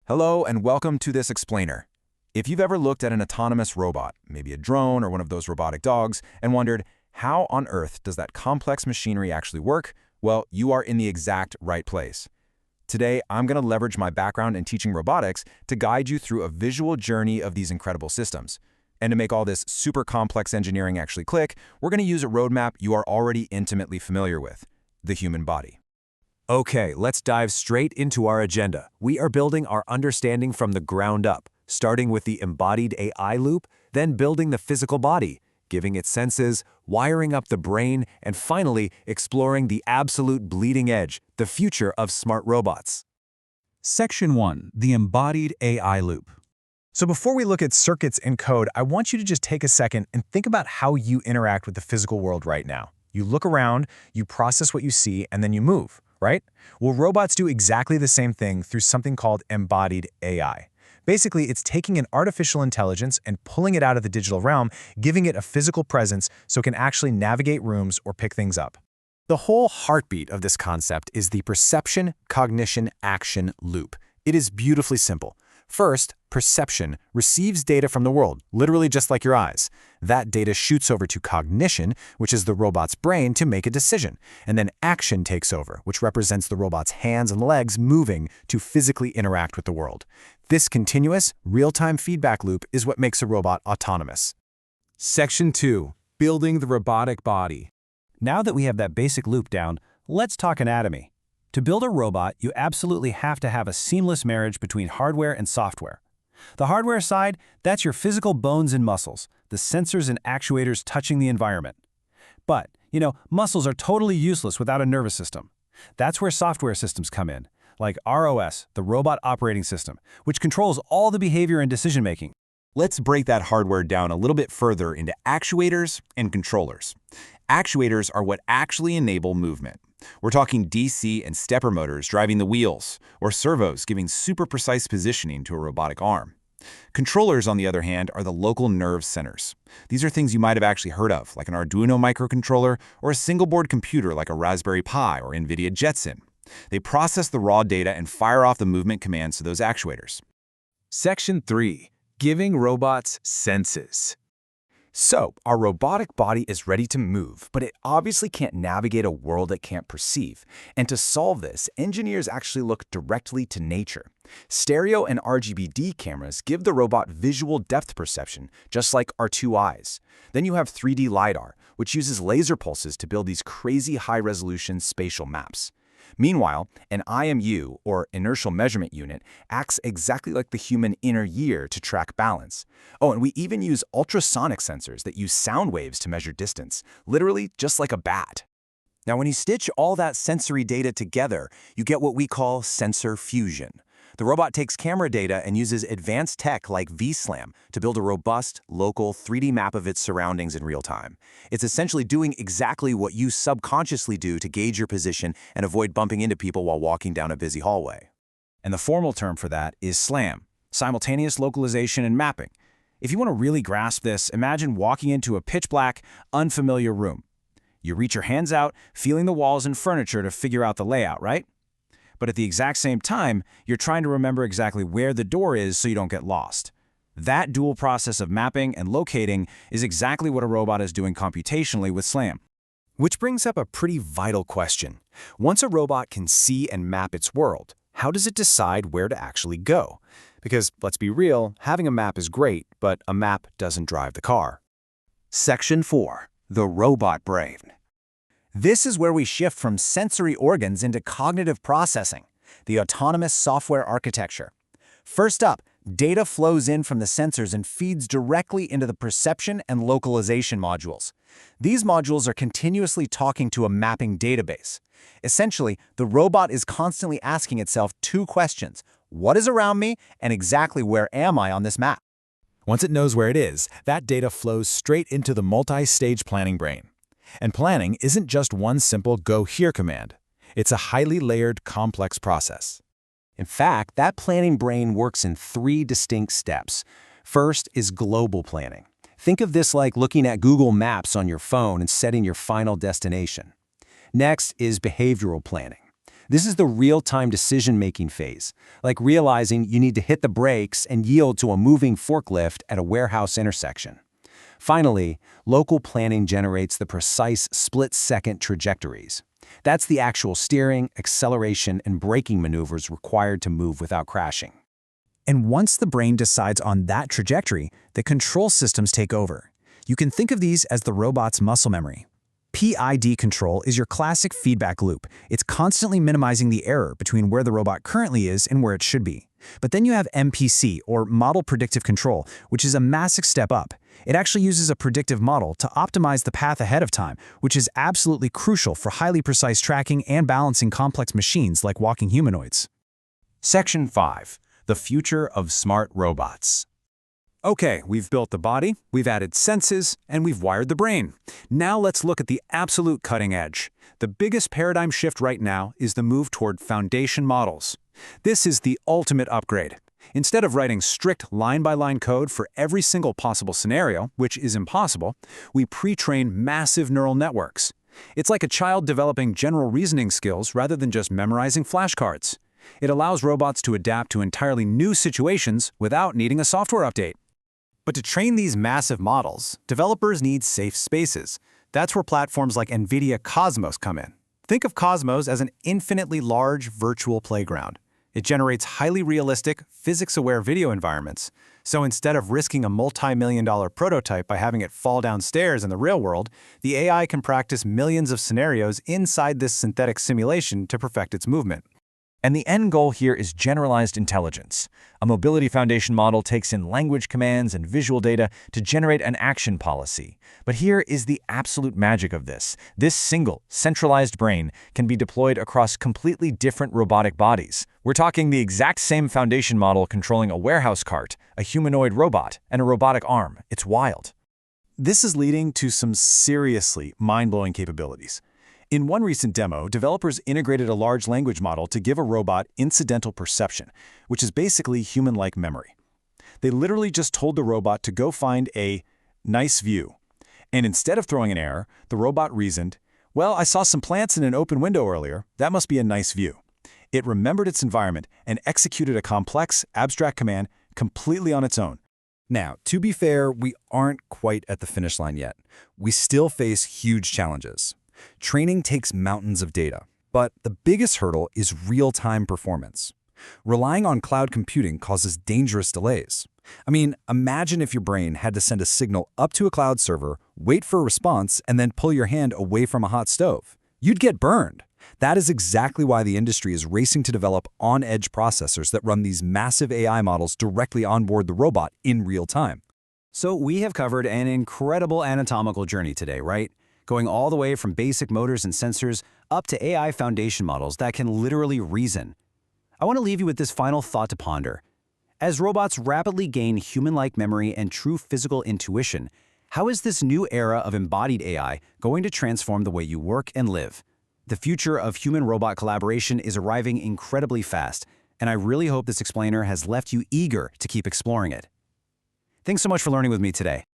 Hello and welcome to this explainer. If you've ever looked at an autonomous robot, maybe a drone or one of those robotic dogs, and wondered, how on earth does that complex machinery actually work? Well, you are in the exact right place. Today, I'm going to leverage my background in teaching robotics to guide you through a visual journey of these incredible systems. And to make all this super complex engineering actually click, we're going to use a roadmap you are already intimately familiar with, the human body. Okay, let's dive straight into our agenda. We are building our understanding from the ground up, starting with the embodied AI loop, then building the physical body, giving it senses, wiring up the brain, and finally exploring the absolute bleeding edge, the future of smart robots. Section 1. The Embodied AI Loop. So before we look at circuits and code, I want you to just take a second and think about how you interact with the physical world right now. You look around, you process what you see, and then you move, right? Well, robots do exactly the same thing through something called embodied AI. Basically, it's taking an artificial intelligence and pulling it out of the digital realm, giving it a physical presence so it can actually navigate rooms or pick things up. The whole heartbeat of this concept is the perception, cognition, action loop. It is beautifully simple. First, perception receives data from the world, literally just like your eyes. That data shoots over to cognition, which is the robot's brain, to make a decision. And then action takes over, which represents the robot's hands and legs moving to physically interact with the world. This continuous, real-time feedback loop is what makes a robot autonomous. Section 2. Building the robotic body. Now that we have that basic loop down, let's talk anatomy. To build a robot, you absolutely have to have a seamless marriage between hardware and software. The hardware side, that's your physical bones and muscles, the sensors and actuators touching the environment. But, muscles are totally useless without a nervous system. That's where software systems come in, like ROS, the Robot Operating System, which controls all the behavior and decision-making. Let's break that hardware down a little bit further into actuators and controllers. Actuators are what actually enable movement. We're talking DC and stepper motors driving the wheels, or servos giving super precise positioning to a robotic arm. Controllers, on the other hand, are the local nerve centers. These are things you might have actually heard of, like an Arduino microcontroller or a single-board computer like a Raspberry Pi or NVIDIA Jetson. They process the raw data and fire off the movement commands to those actuators. Section 3. Giving robots senses. So, our robotic body is ready to move, but it obviously can't navigate a world it can't perceive. And to solve this, engineers actually look directly to nature. Stereo and RGBD cameras give the robot visual depth perception, just like our two eyes. Then you have 3D LiDAR, which uses laser pulses to build these crazy high-resolution spatial maps. Meanwhile, an IMU, or inertial measurement unit, acts exactly like the human inner ear to track balance. Oh, and we even use ultrasonic sensors that use sound waves to measure distance, literally just like a bat. Now, when you stitch all that sensory data together, you get what we call sensor fusion. The robot takes camera data and uses advanced tech like VSLAM to build a robust, local 3D map of its surroundings in real time. It's essentially doing exactly what you subconsciously do to gauge your position and avoid bumping into people while walking down a busy hallway. And the formal term for that is SLAM, Simultaneous Localization and Mapping. If you want to really grasp this, imagine walking into a pitch-black, unfamiliar room. You reach your hands out, feeling the walls and furniture to figure out the layout, right? But at the exact same time, you're trying to remember exactly where the door is so you don't get lost. That dual process of mapping and locating is exactly what a robot is doing computationally with SLAM. Which brings up a pretty vital question. Once a robot can see and map its world, how does it decide where to actually go? Because, let's be real, having a map is great, but a map doesn't drive the car. Section 4. The robot brain. This is where we shift from sensory organs into cognitive processing, the autonomous software architecture. First up, data flows in from the sensors and feeds directly into the perception and localization modules. These modules are continuously talking to a mapping database. Essentially, the robot is constantly asking itself two questions: what is around me, and exactly where am I on this map? Once it knows where it is, that data flows straight into the multi-stage planning brain. And planning isn't just one simple go here command. It's a highly layered, complex process. In fact, that planning brain works in 3 distinct steps. First is global planning. Think of this like looking at Google Maps on your phone and setting your final destination. Next is behavioral planning. This is the real-time decision-making phase, like realizing you need to hit the brakes and yield to a moving forklift at a warehouse intersection. Finally, local planning generates the precise split-second trajectories. That's the actual steering, acceleration, and braking maneuvers required to move without crashing. And once the brain decides on that trajectory, the control systems take over. You can think of these as the robot's muscle memory. PID control is your classic feedback loop. It's constantly minimizing the error between where the robot currently is and where it should be. But then you have MPC, or Model Predictive Control, which is a massive step up. It actually uses a predictive model to optimize the path ahead of time, which is absolutely crucial for highly precise tracking and balancing complex machines like walking humanoids. Section 5. The future of smart robots. Okay, we've built the body, we've added senses, and we've wired the brain. Now let's look at the absolute cutting edge. The biggest paradigm shift right now is the move toward foundation models. This is the ultimate upgrade. Instead of writing strict line-by-line code for every single possible scenario, which is impossible, we pre-train massive neural networks. It's like a child developing general reasoning skills rather than just memorizing flashcards. It allows robots to adapt to entirely new situations without needing a software update. But to train these massive models, developers need safe spaces. That's where platforms like NVIDIA Cosmos come in. Think of Cosmos as an infinitely large virtual playground. It generates highly realistic, physics-aware video environments. So instead of risking a multi-million-dollar prototype by having it fall downstairs in the real world, the AI can practice millions of scenarios inside this synthetic simulation to perfect its movement. And the end goal here is generalized intelligence. A mobility foundation model takes in language commands and visual data to generate an action policy. But here is the absolute magic of this. This single, centralized brain can be deployed across completely different robotic bodies. We're talking the exact same foundation model controlling a warehouse cart, a humanoid robot, and a robotic arm. It's wild. This is leading to some seriously mind-blowing capabilities. In one recent demo, developers integrated a large language model to give a robot incidental perception, which is basically human-like memory. They literally just told the robot to go find a nice view. And instead of throwing an error, the robot reasoned, well, I saw some plants in an open window earlier. That must be a nice view. It remembered its environment and executed a complex, abstract command completely on its own. Now, to be fair, we aren't quite at the finish line yet. We still face huge challenges. Training takes mountains of data, but the biggest hurdle is real-time performance. Relying on cloud computing causes dangerous delays. I mean, imagine if your brain had to send a signal up to a cloud server, wait for a response, and then pull your hand away from a hot stove. You'd get burned. That is exactly why the industry is racing to develop on-edge processors that run these massive AI models directly onboard the robot in real time. So we have covered an incredible anatomical journey today, right? Going all the way from basic motors and sensors up to AI foundation models that can literally reason. I want to leave you with this final thought to ponder. As robots rapidly gain human-like memory and true physical intuition, how is this new era of embodied AI going to transform the way you work and live? The future of human-robot collaboration is arriving incredibly fast, and I really hope this explainer has left you eager to keep exploring it. Thanks so much for learning with me today.